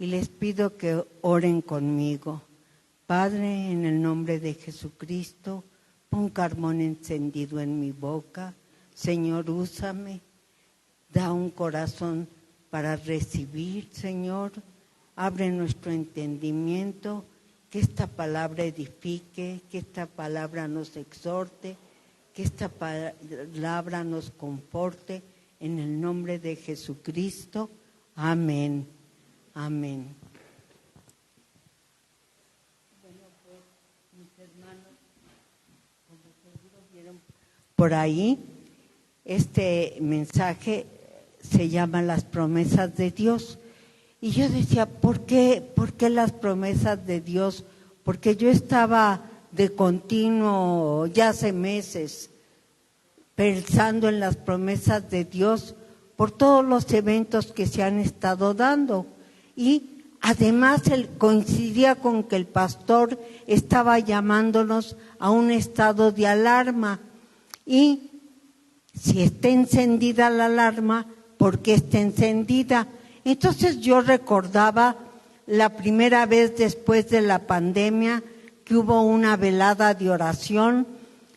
y les pido que oren conmigo. Padre, en el nombre de Jesucristo, pon carbón encendido en mi boca. Señor, úsame. Da un corazón para recibir, Señor. Abre nuestro entendimiento, que esta palabra edifique, que esta palabra nos exhorte, que esta palabra nos conforte. En el nombre de Jesucristo. Amén. Amén. Bueno, pues, mis hermanos, como seguro vieron por ahí, este mensaje se llama Las promesas de Dios. Y yo decía, ¿por qué las promesas de Dios? Porque yo estaba de continuo, ya hace meses, pensando en las promesas de Dios por todos los eventos que se han estado dando. Y además coincidía con que el pastor estaba llamándonos a un estado de alarma. Y si está encendida la alarma, ¿por qué está encendida? Entonces yo recordaba la primera vez después de la pandemia que hubo una velada de oración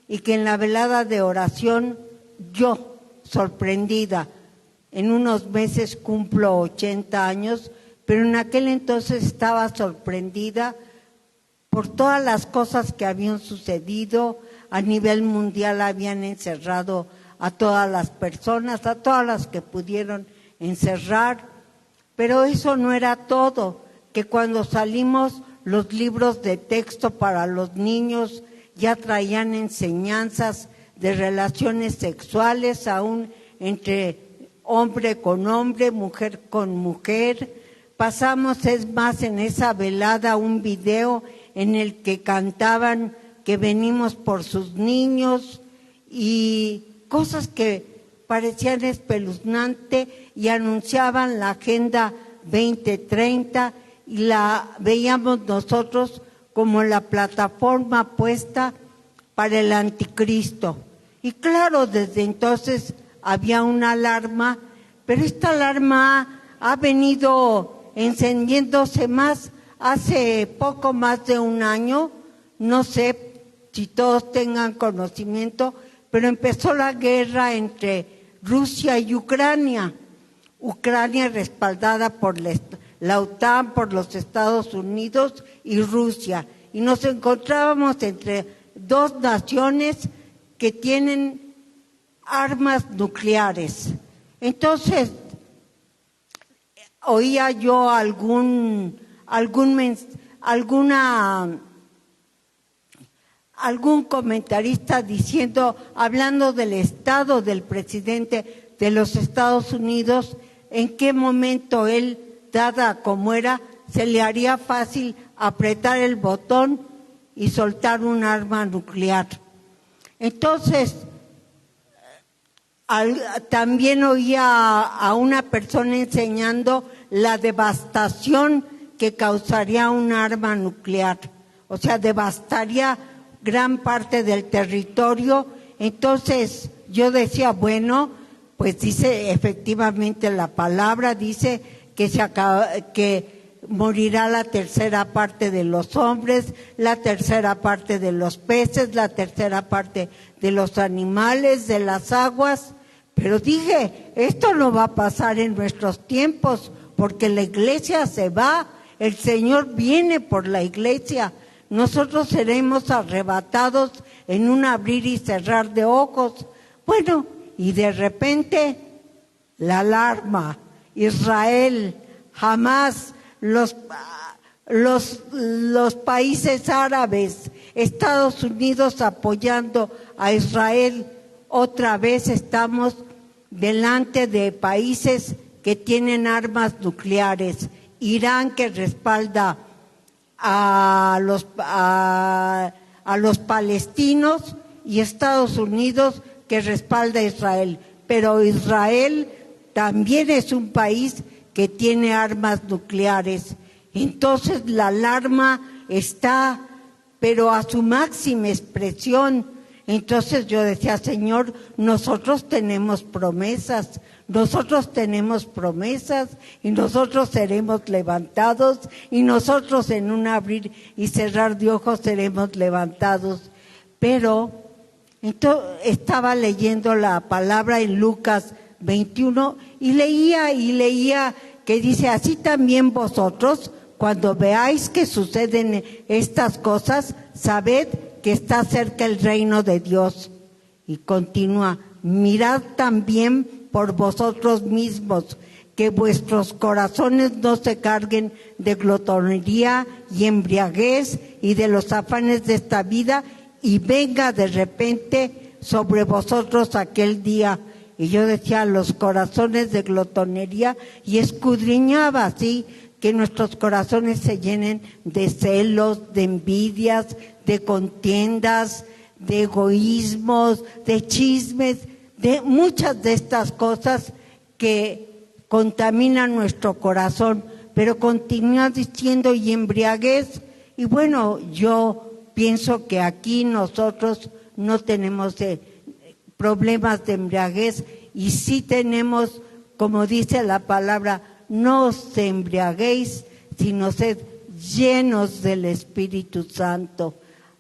y que en la velada de oración yo, sorprendida, en unos meses cumplo 80 años, pero en aquel entonces estaba sorprendida por todas las cosas que habían sucedido. A nivel mundial habían encerrado a todas las personas, a todas las que pudieron encerrar, pero eso no era todo, que cuando salimos los libros de texto para los niños ya traían enseñanzas de relaciones sexuales, aún entre hombre con hombre, mujer con mujer. Pasamos, es más, en esa velada un video en el que cantaban que venimos por sus niños y cosas que parecían espeluznantes y anunciaban la Agenda 2030 y la veíamos nosotros como la plataforma puesta para el anticristo. Y claro, desde entonces había una alarma, pero esta alarma ha venido encendiéndose más. Hace poco más de un año, no sé si todos tengan conocimiento, pero empezó la guerra entre Rusia y Ucrania. Ucrania respaldada por la OTAN, por los Estados Unidos y Rusia. Y nos encontrábamos entre dos naciones que tienen armas nucleares. Entonces, oía yo algún comentarista diciendo, hablando del estado del presidente de los Estados Unidos, en qué momento él, dada como era, se le haría fácil apretar el botón y soltar un arma nuclear. Entonces, también oía a una persona enseñando la devastación que causaría un arma nuclear. O sea, devastaría gran parte del territorio. Entonces yo decía, bueno, pues dice efectivamente la palabra, dice que morirá la tercera parte de los hombres, la tercera parte de los peces, la tercera parte de los animales, de las aguas. Pero dije, esto no va a pasar en nuestros tiempos, porque la iglesia se va, el Señor viene por la iglesia. Nosotros seremos arrebatados en un abrir y cerrar de ojos. Bueno, y de repente la alarma, Israel, Hamás, los países árabes, Estados Unidos apoyando a Israel. Otra vez estamos delante de países que tienen armas nucleares. Irán, que respalda a los palestinos, y Estados Unidos, que respalda a Israel. Pero Israel también es un país que tiene armas nucleares. Entonces la alarma está, pero a su máxima expresión. Entonces yo decía, Señor, nosotros tenemos promesas y nosotros seremos levantados y nosotros en un abrir y cerrar de ojos seremos levantados. Pero entonces, estaba leyendo la palabra en Lucas 21 y leía que dice, así también vosotros, cuando veáis que suceden estas cosas, sabed que está cerca el reino de Dios. Y continúa, mirad también por vosotros mismos, que vuestros corazones no se carguen de glotonería y embriaguez y de los afanes de esta vida, y venga de repente sobre vosotros aquel día. Y yo decía, los corazones de glotonería, y escudriñaba así, que nuestros corazones se llenen de celos, de envidias, de contiendas, de egoísmos, de chismes, de muchas de estas cosas que contaminan nuestro corazón. Pero continúa diciendo, y embriaguez. Y bueno, yo pienso que aquí nosotros no tenemos problemas de embriaguez, y sí tenemos, como dice la palabra, no os embriaguéis, sino sed llenos del Espíritu Santo.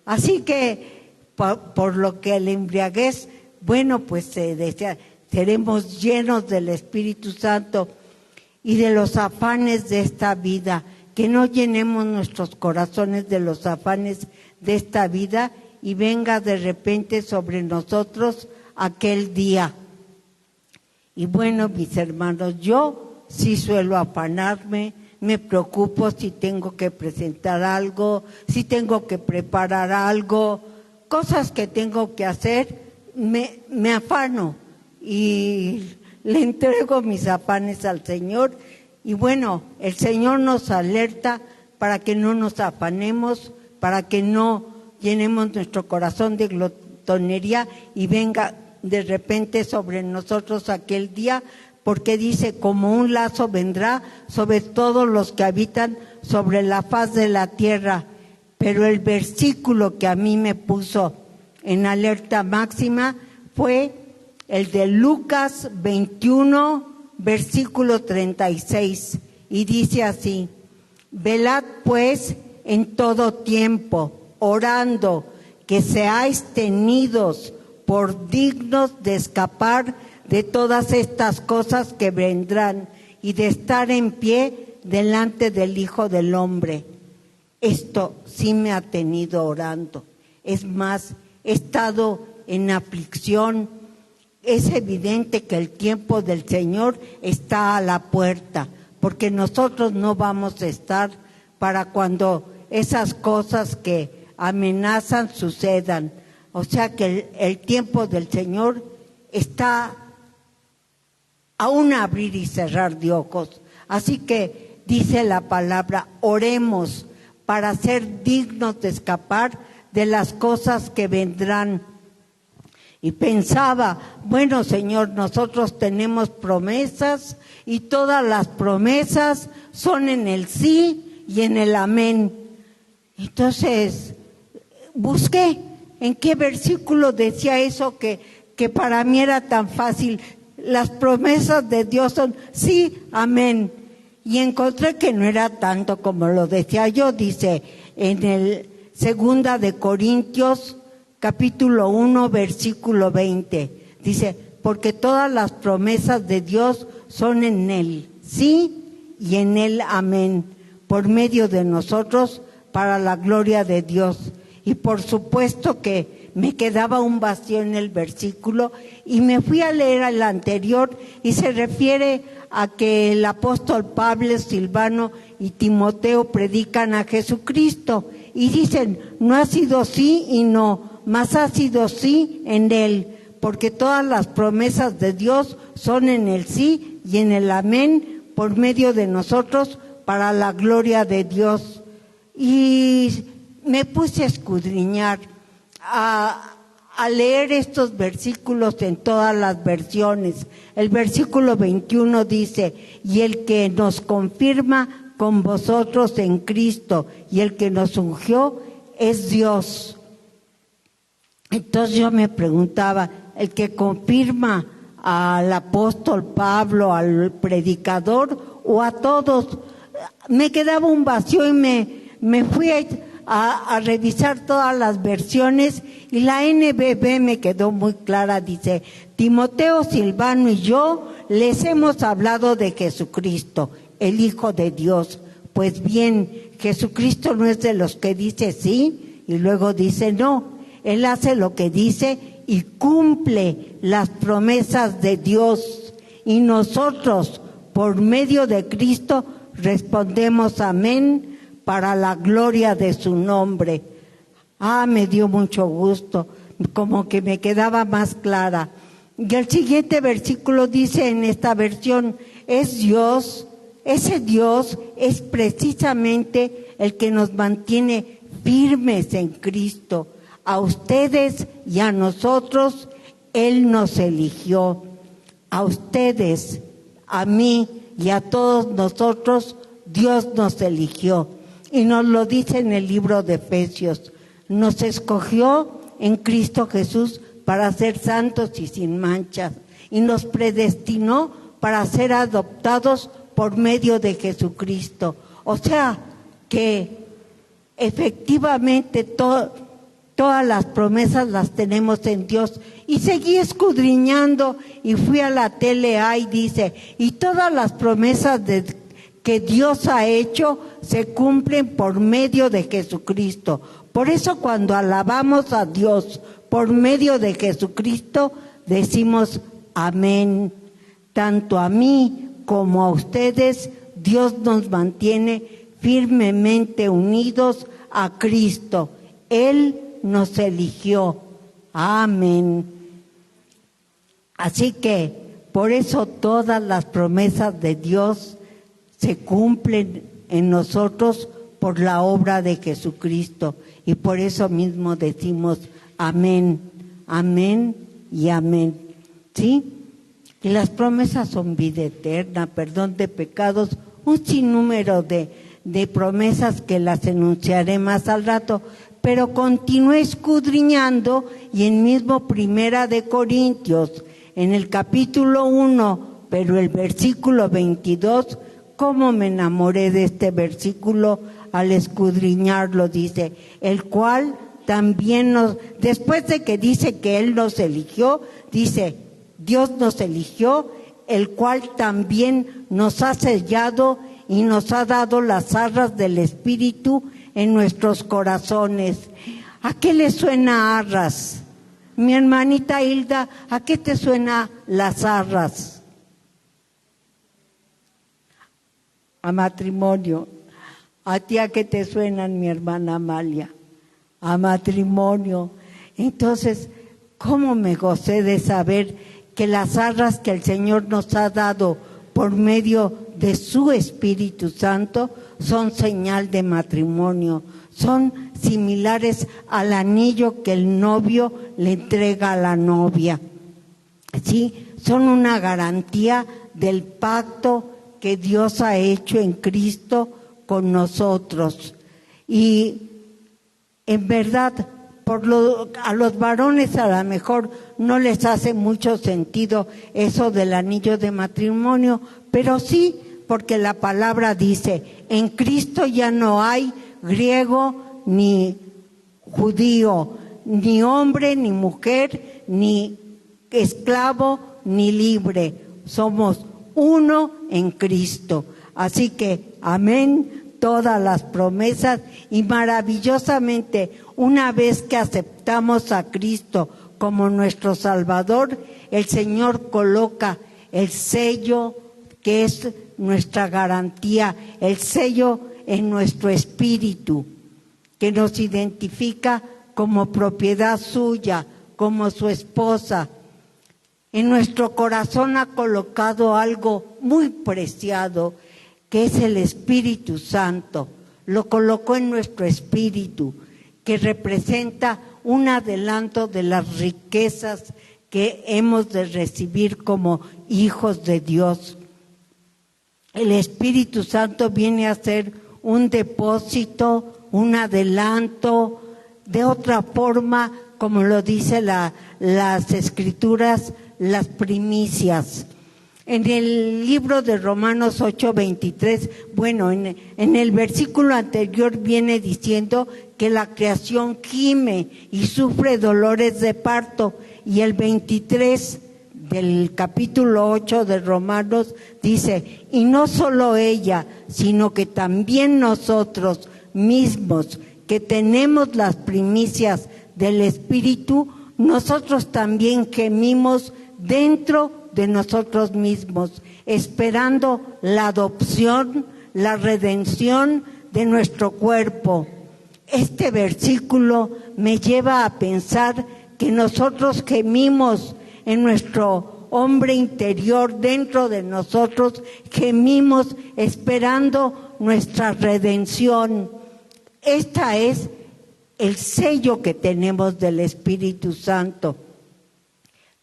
Así que, por lo que el embriaguez, bueno, pues se decía, seremos llenos del Espíritu Santo y de los afanes de esta vida, que no llenemos nuestros corazones de los afanes de esta vida y venga de repente sobre nosotros aquel día. Y bueno, mis hermanos, yo sí suelo afanarme, me preocupo si tengo que presentar algo, si tengo que preparar algo, cosas que tengo que hacer, me afano y le entrego mis afanes al Señor. Y bueno, el Señor nos alerta para que no nos afanemos, para que no llenemos nuestro corazón de glotonería y venga de repente sobre nosotros aquel día, porque dice, como un lazo vendrá sobre todos los que habitan sobre la faz de la tierra. Pero el versículo que a mí me puso en alerta máxima fue el de Lucas 21, versículo 36, y dice así, velad pues en todo tiempo, orando, que seáis tenidos por dignos de escapar de todas estas cosas que vendrán y de estar en pie delante del Hijo del Hombre. Esto sí me ha tenido orando. Es más, he estado en aflicción. Es evidente que el tiempo del Señor está a la puerta, porque nosotros no vamos a estar para cuando esas cosas que amenazan sucedan. O sea que el tiempo del Señor está a un abrir y cerrar de ojos. Así que dice la palabra, oremos para ser dignos de escapar de las cosas que vendrán. Y pensaba, bueno, Señor, nosotros tenemos promesas y todas las promesas son en el sí y en el amén. Entonces, busqué en qué versículo decía eso que para mí era tan fácil. Las promesas de Dios son sí, amén. Y encontré que no era tanto como lo decía yo. Dice en el 2 de Corintios, capítulo 1, versículo 20. Dice, porque todas las promesas de Dios son en Él, sí, y en Él, amén, por medio de nosotros, para la gloria de Dios. Y por supuesto que me quedaba un vacío en el versículo y me fui a leer el anterior y se refiere a que el apóstol Pablo, Silvano y Timoteo predican a Jesucristo y dicen, no ha sido sí y no, mas ha sido sí en Él, porque todas las promesas de Dios son en el sí y en el amén por medio de nosotros para la gloria de Dios. Y me puse a escudriñar, a leer estos versículos en todas las versiones. El versículo 21 dice, y el que nos confirma con vosotros en Cristo y el que nos ungió es Dios. Entonces yo me preguntaba, el que confirma al apóstol Pablo, al predicador o a todos, me quedaba un vacío y me fui a revisar todas las versiones y la NBB me quedó muy clara, dice: Timoteo, Silvano y yo les hemos hablado de Jesucristo, el Hijo de Dios. Pues bien, Jesucristo no es de los que dice sí y luego dice no. Él hace lo que dice y cumple las promesas de Dios. Y nosotros, por medio de Cristo, respondemos amén para la gloria de su nombre. Me dio mucho gusto, como que me quedaba más clara. Y el siguiente versículo dice en esta versión: es Dios, ese Dios es precisamente el que nos mantiene firmes en Cristo. A ustedes y a nosotros Él nos eligió. A ustedes, a mí y a todos nosotros Dios nos eligió. Y nos lo dice en el libro de Efesios. Nos escogió en Cristo Jesús para ser santos y sin manchas. Y nos predestinó para ser adoptados por medio de Jesucristo. O sea que efectivamente todas las promesas las tenemos en Dios. Y seguí escudriñando y fui a la TLA y dice: y todas las promesas que Dios ha hecho se cumplen por medio de Jesucristo. Por eso cuando alabamos a Dios por medio de Jesucristo, decimos amén. Tanto a mí como a ustedes, Dios nos mantiene firmemente unidos a Cristo. Él nos eligió. Amén. Así que por eso todas las promesas de Dios se cumplen en nosotros por la obra de Jesucristo. Y por eso mismo decimos amén, amén y amén. ¿Sí? Y las promesas son vida eterna, perdón de pecados, un sinnúmero de promesas que las enunciaré más al rato. Pero continué escudriñando y en mismo Primera de Corintios, en el capítulo 1, pero el versículo 22, cómo me enamoré de este versículo al escudriñarlo, dice: el cual también después de que dice que Él nos eligió, dice: Dios nos eligió, el cual también nos ha sellado y nos ha dado las arras del Espíritu en nuestros corazones. ¿A qué le suena arras? Mi hermanita Hilda, ¿a qué te suena las arras? A matrimonio. ¿A ti a qué te suenan, mi hermana Amalia? A matrimonio. Entonces, ¿cómo me gocé de saber que las arras que el Señor nos ha dado por medio de su Espíritu Santo son señal de matrimonio, son similares al anillo que el novio le entrega a la novia. Sí, son una garantía del pacto que Dios ha hecho en Cristo con nosotros. Y en verdad, a los varones a lo mejor no les hace mucho sentido eso del anillo de matrimonio, pero sí, porque la palabra dice: en Cristo ya no hay griego ni judío, ni hombre ni mujer, ni esclavo ni libre. Somos uno en Cristo. Así que, amén, todas las promesas. Y maravillosamente, una vez que aceptamos a Cristo como nuestro Salvador, el Señor coloca el sello que es nuestra garantía, el sello en nuestro espíritu, que nos identifica como propiedad suya, como su esposa. En nuestro corazón ha colocado algo muy preciado, que es el Espíritu Santo. Lo colocó en nuestro espíritu, que representa un adelanto de las riquezas que hemos de recibir como hijos de Dios. El Espíritu Santo viene a ser un depósito, un adelanto, de otra forma, como lo dice las Escrituras, las primicias. En el libro de Romanos 8:23, bueno, en el versículo anterior viene diciendo que la creación gime y sufre dolores de parto, y el 23 del capítulo 8 de Romanos dice, y no solo ella, sino que también nosotros mismos, que tenemos las primicias del Espíritu, nosotros también gemimos dentro de nosotros mismos, esperando la adopción, la redención de nuestro cuerpo. Este versículo me lleva a pensar que nosotros gemimos en nuestro hombre interior, dentro de nosotros, gemimos esperando nuestra redención. Esta es el sello que tenemos del Espíritu Santo.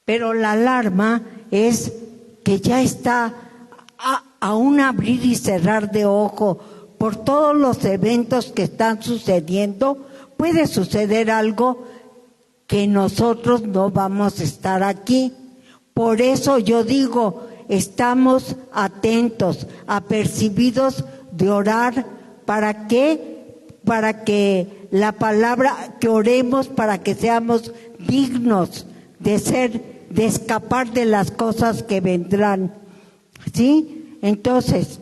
Pero la alarma es que ya está a un abrir y cerrar de ojo por todos los eventos que están sucediendo. Puede suceder algo que nosotros no vamos a estar aquí. Por eso yo digo, estamos atentos, apercibidos de orar. ¿Para qué? Para que la palabra, que oremos para que seamos dignos de escapar de las cosas que vendrán. ¿Sí? Entonces,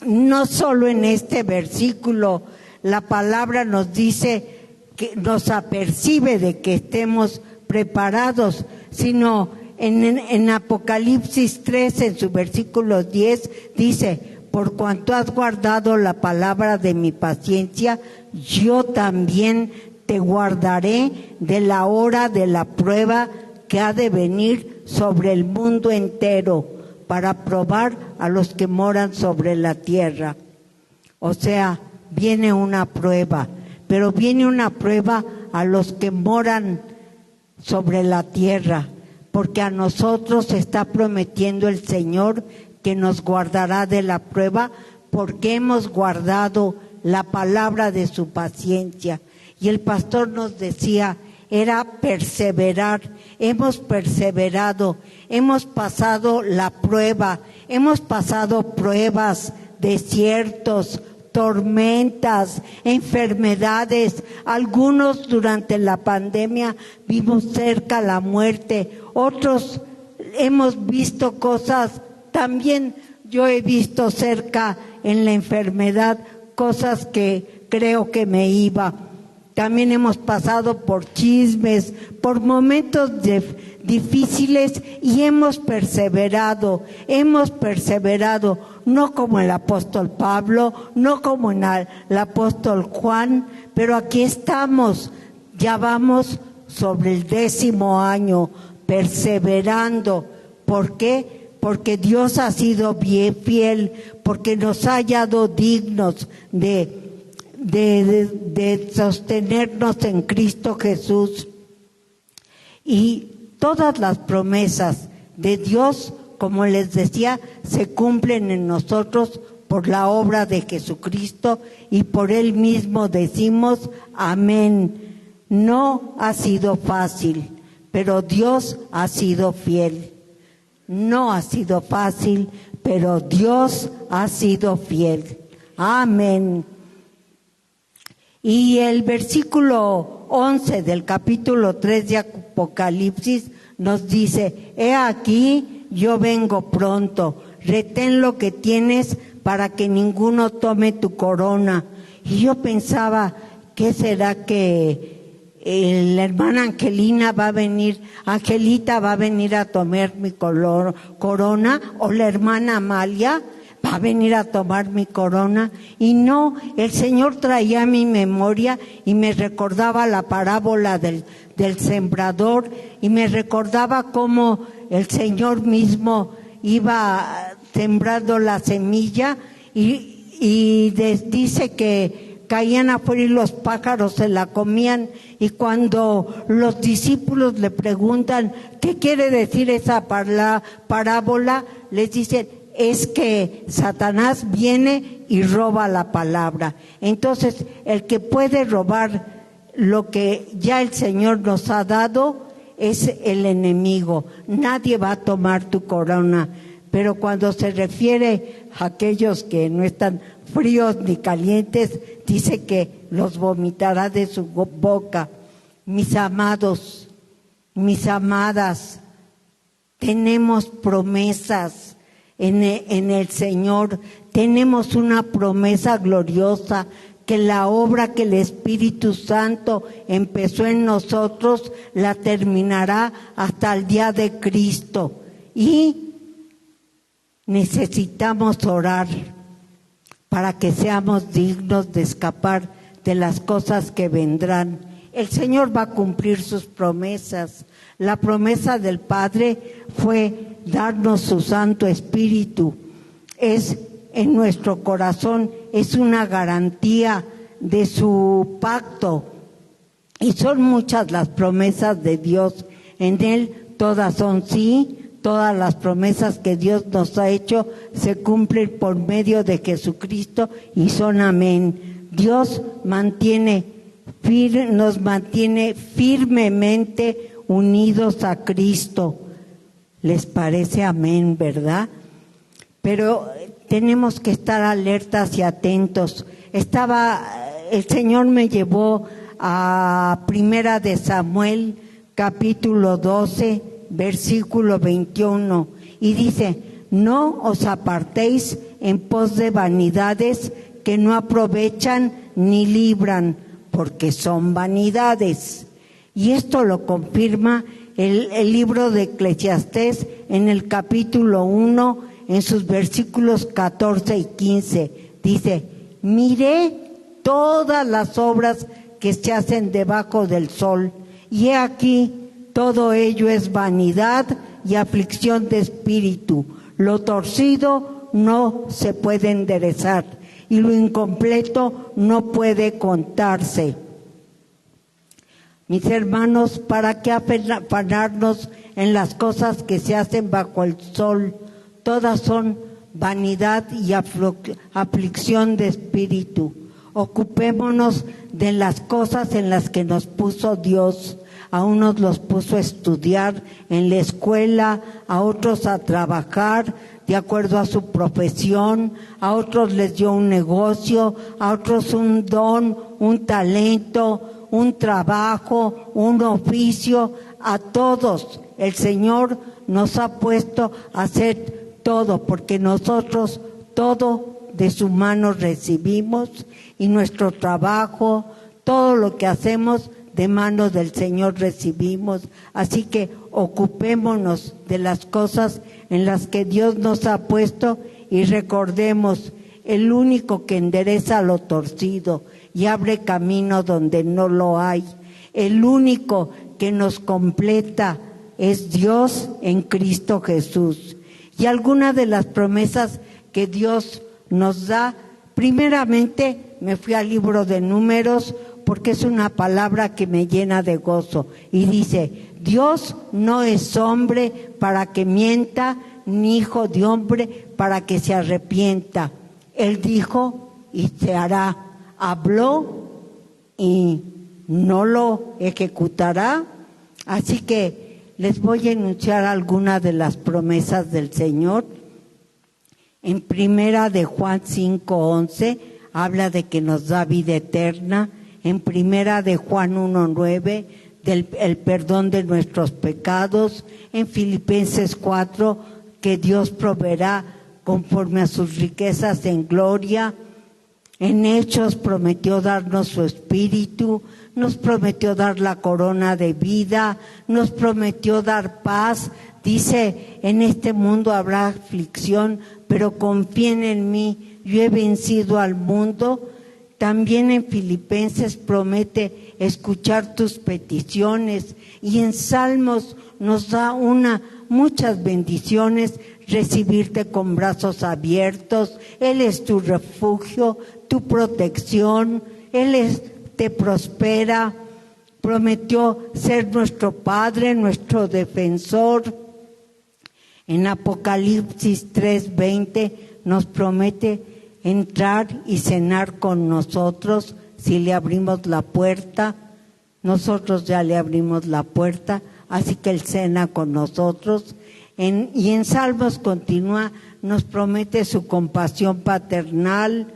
no solo en este versículo la palabra nos dice que nos apercibe de que estemos preparados, sino en Apocalipsis 3, en su versículo 10, dice, por cuanto has guardado la palabra de mi paciencia, yo también te guardaré de la hora de la prueba que ha de venir sobre el mundo entero, para probar a los que moran sobre la tierra. O sea, viene una prueba, pero viene una prueba a los que moran sobre la tierra, porque a nosotros está prometiendo el Señor que nos guardará de la prueba, porque hemos guardado la palabra de su paciencia. Y el pastor nos decía, era perseverar. Hemos perseverado, hemos pasado la prueba, hemos pasado pruebas, desiertos, tormentas, enfermedades. Algunos durante la pandemia vimos cerca la muerte, otros hemos visto cosas, también yo he visto cerca en la enfermedad cosas que creo que me iba. También hemos pasado por chismes, por momentos difíciles, y hemos perseverado, no como el apóstol Pablo, no como el apóstol Juan, pero aquí estamos, ya vamos sobre el 10º año, perseverando. ¿Por qué? Porque Dios ha sido bien fiel, porque nos ha hallado dignos de sostenernos en Cristo Jesús. Y todas las promesas de Dios, como les decía, se cumplen en nosotros por la obra de Jesucristo, y por Él mismo decimos amén. No ha sido fácil, pero Dios ha sido fiel. No ha sido fácil, pero Dios ha sido fiel. Amén. Y el versículo 11 del capítulo 3 de Apocalipsis nos dice, he aquí, yo vengo pronto, retén lo que tienes para que ninguno tome tu corona. Y yo pensaba, ¿qué será que la hermana Angelita va a venir a tomar mi corona, o la hermana Amalia va a venir a tomar mi corona? Y no, el Señor traía a mi memoria y me recordaba la parábola del sembrador, y me recordaba cómo el Señor mismo iba sembrando la semilla, y dice que caían afuera y los pájaros se la comían. Y cuando los discípulos le preguntan qué quiere decir esa parábola, les dicen, es que Satanás viene y roba la palabra. Entonces, el que puede robar lo que ya el Señor nos ha dado es el enemigo. Nadie va a tomar tu corona. Pero cuando se refiere a aquellos que no están fríos ni calientes, dice que los vomitará de su boca. Mis amados, mis amadas, tenemos promesas en el Señor. Tenemos una promesa gloriosa, que la obra que el Espíritu Santo empezó en nosotros la terminará hasta el día de Cristo. Y necesitamos orar para que seamos dignos de escapar de las cosas que vendrán. El Señor va a cumplir sus promesas. La promesa del Padre fue darnos su Santo Espíritu. Es en nuestro corazón, es una garantía de su pacto. Y son muchas las promesas de Dios. En Él todas son sí. Todas las promesas que Dios nos ha hecho se cumplen por medio de Jesucristo y son amén. Dios nos mantiene firmemente unidos a Cristo. ¿Les parece amén, verdad? Pero tenemos que estar alertas y atentos. El Señor me llevó a Primera de Samuel, capítulo 12, versículo 21, y dice: no os apartéis en pos de vanidades que no aprovechan ni libran, porque son vanidades. Y esto lo confirma el libro de Eclesiastés en el capítulo 1, en sus versículos 14 y 15. Dice: miré todas las obras que se hacen debajo del sol, y he aquí, todo ello es vanidad y aflicción de espíritu. Lo torcido no se puede enderezar y lo incompleto no puede contarse. Mis hermanos, ¿para qué afanarnos en las cosas que se hacen bajo el sol? Todas son vanidad y aflicción de espíritu. Ocupémonos de las cosas en las que nos puso Dios. A unos los puso a estudiar en la escuela, a otros a trabajar de acuerdo a su profesión, a otros les dio un negocio, a otros un don, un talento, un trabajo, un oficio. A todos el Señor nos ha puesto a hacer todo, porque nosotros todo de su mano recibimos, y nuestro trabajo, todo lo que hacemos, de manos del Señor recibimos. Así que ocupémonos de las cosas en las que Dios nos ha puesto y recordemos: el único que endereza lo torcido y abre camino donde no lo hay, el único que nos completa es Dios en Cristo Jesús. Y algunas de las promesas que Dios nos da, primeramente me fui al libro de Números, porque es una palabra que me llena de gozo. Y dice: Dios no es hombre para que mienta, ni hijo de hombre para que se arrepienta. Él dijo y se hará. Habló y no lo ejecutará. Así que les voy a enunciar algunas de las promesas del Señor. En Primera de Juan 5:11 habla de que nos da vida eterna. En Primera de Juan 1:9, el perdón de nuestros pecados. En Filipenses 4, que Dios proveerá conforme a sus riquezas en gloria. En Hechos prometió darnos su Espíritu, nos prometió dar la corona de vida, nos prometió dar paz. Dice: en este mundo habrá aflicción, pero confíen en mí, yo he vencido al mundo. También en Filipenses promete escuchar tus peticiones, y en Salmos nos da muchas bendiciones, recibirte con brazos abiertos. Él es tu refugio, tu protección, te prospera. Prometió ser nuestro Padre, nuestro defensor. En Apocalipsis 3:20 nos promete entrar y cenar con nosotros si le abrimos la puerta. nosotros ya le abrimos la puerta, así que Él cena con nosotros. Y en Salmos continúa, nos promete su compasión paternal,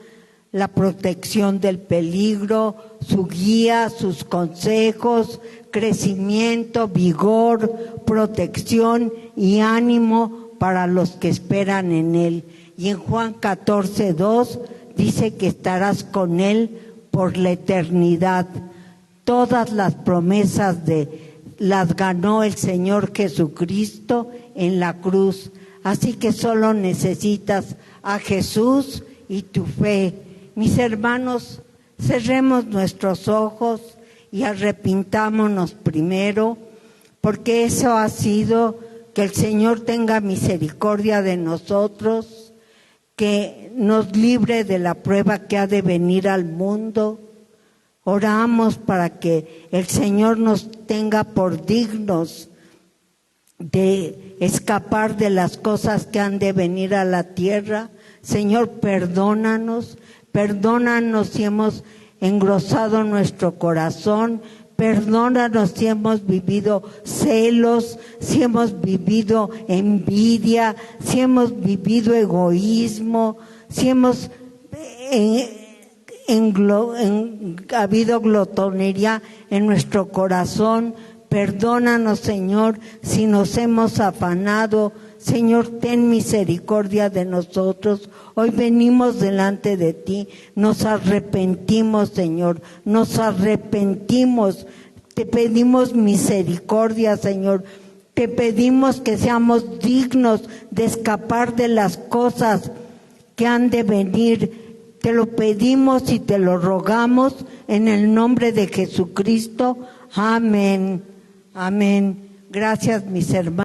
la protección del peligro, su guía, sus consejos, crecimiento, vigor, protección y ánimo para los que esperan en Él. Y en Juan 14:2 dice que estarás con Él por la eternidad. Todas las promesas las ganó el Señor Jesucristo en la cruz. Así que solo necesitas a Jesús y tu fe. Mis hermanos, cerremos nuestros ojos y arrepintámonos primero, porque eso ha sido que el Señor tenga misericordia de nosotros, que nos libre de la prueba que ha de venir al mundo. Oramos para que el Señor nos tenga por dignos de escapar de las cosas que han de venir a la tierra. Señor, perdónanos si hemos engrosado nuestro corazón, perdónanos si hemos vivido celos, si hemos vivido envidia, si hemos vivido egoísmo, si hemos habido glotonería en nuestro corazón. Perdónanos, Señor, si nos hemos afanado. Señor, ten misericordia de nosotros. Hoy venimos delante de ti, nos arrepentimos, Señor, nos arrepentimos. Te pedimos misericordia, Señor. Te pedimos que seamos dignos de escapar de las cosas que han de venir. Te lo pedimos y te lo rogamos en el nombre de Jesucristo. Amén. Amén. Gracias, mis hermanos.